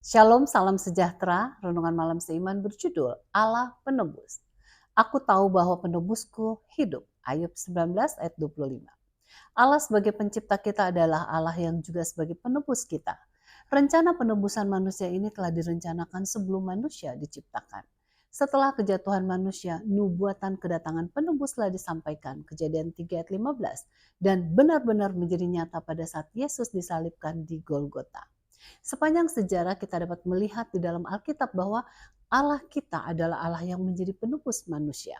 Shalom, salam sejahtera. Renungan malam seiman berjudul Allah Penebus. Aku tahu bahwa penebusku hidup. Ayub 19 ayat 25. Allah sebagai pencipta kita adalah Allah yang juga sebagai penebus kita. Rencana penebusan manusia ini telah direncanakan sebelum manusia diciptakan. Setelah kejatuhan manusia, nubuatan kedatangan penebus telah disampaikan, Kejadian 3 ayat 15, dan benar-benar menjadi nyata pada saat Yesus disalibkan di Golgota. Sepanjang sejarah kita dapat melihat di dalam Alkitab bahwa Allah kita adalah Allah yang menjadi penebus manusia.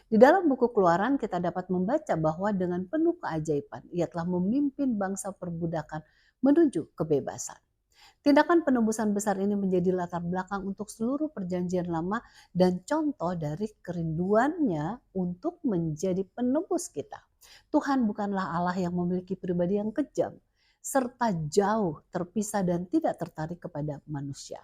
Di dalam buku Keluaran kita dapat membaca bahwa dengan penuh keajaiban ia telah memimpin bangsa perbudakan menuju kebebasan. Tindakan penebusan besar ini menjadi latar belakang untuk seluruh perjanjian lama dan contoh dari kerinduannya untuk menjadi penebus kita. Tuhan bukanlah Allah yang memiliki pribadi yang kejam, serta jauh terpisah dan tidak tertarik kepada manusia.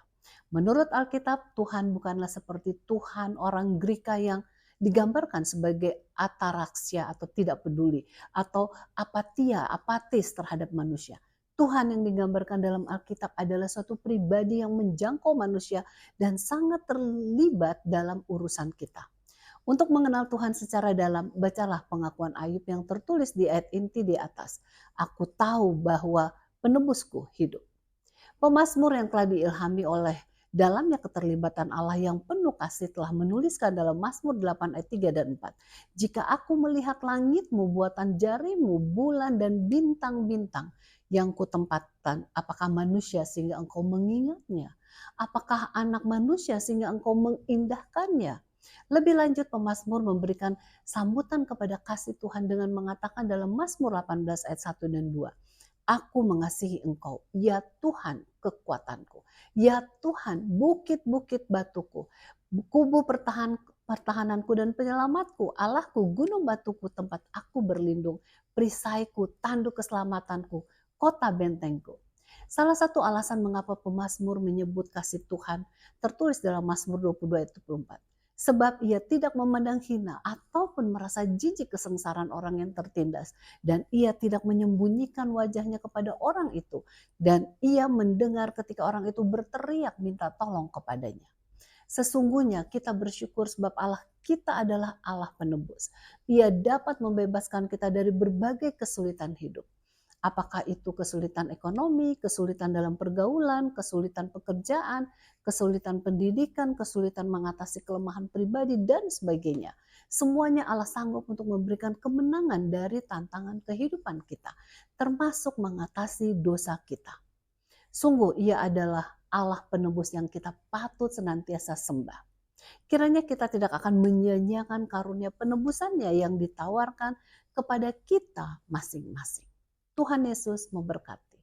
Menurut Alkitab, Tuhan bukanlah seperti Tuhan orang Greka yang digambarkan sebagai ataraksya atau tidak peduli atau apatis terhadap manusia. Tuhan yang digambarkan dalam Alkitab adalah suatu pribadi yang menjangkau manusia dan sangat terlibat dalam urusan kita. Untuk mengenal Tuhan secara dalam, bacalah pengakuan Ayub yang tertulis di ayat inti di atas. Aku tahu bahwa penebusku hidup. Pemazmur yang telah diilhami oleh dalamnya keterlibatan Allah yang penuh kasih telah menuliskan dalam Mazmur 8 ayat 3 dan 4. Jika aku melihat langitmu, buatan jarimu, bulan dan bintang-bintang yang kutempatkan, apakah manusia sehingga engkau mengingatnya? Apakah anak manusia sehingga engkau mengindahkannya? Lebih lanjut pemazmur memberikan sambutan kepada kasih Tuhan dengan mengatakan dalam Mazmur 18 ayat 1 dan 2. Aku mengasihi engkau, ya Tuhan kekuatanku. Ya Tuhan bukit-bukit batuku, kubu pertahananku dan penyelamatku, Allahku gunung batuku tempat aku berlindung, perisaiku, tanduk keselamatanku, kota bentengku. Salah satu alasan mengapa pemazmur menyebut kasih Tuhan tertulis dalam Mazmur 22 ayat 24. Sebab ia tidak memandang hina ataupun merasa jijik kesengsaraan orang yang tertindas. Dan ia tidak menyembunyikan wajahnya kepada orang itu. Dan ia mendengar ketika orang itu berteriak minta tolong kepadanya. Sesungguhnya kita bersyukur sebab Allah kita adalah Allah penebus. Ia dapat membebaskan kita dari berbagai kesulitan hidup. Apakah itu kesulitan ekonomi, kesulitan dalam pergaulan, kesulitan pekerjaan, kesulitan pendidikan, kesulitan mengatasi kelemahan pribadi, dan sebagainya. Semuanya Allah sanggup untuk memberikan kemenangan dari tantangan kehidupan kita, termasuk mengatasi dosa kita. Sungguh ia adalah Allah penebus yang kita patut senantiasa sembah. Kiranya kita tidak akan menyia-nyiakan karunia penebusannya yang ditawarkan kepada kita masing-masing. Tuhan Yesus memberkati.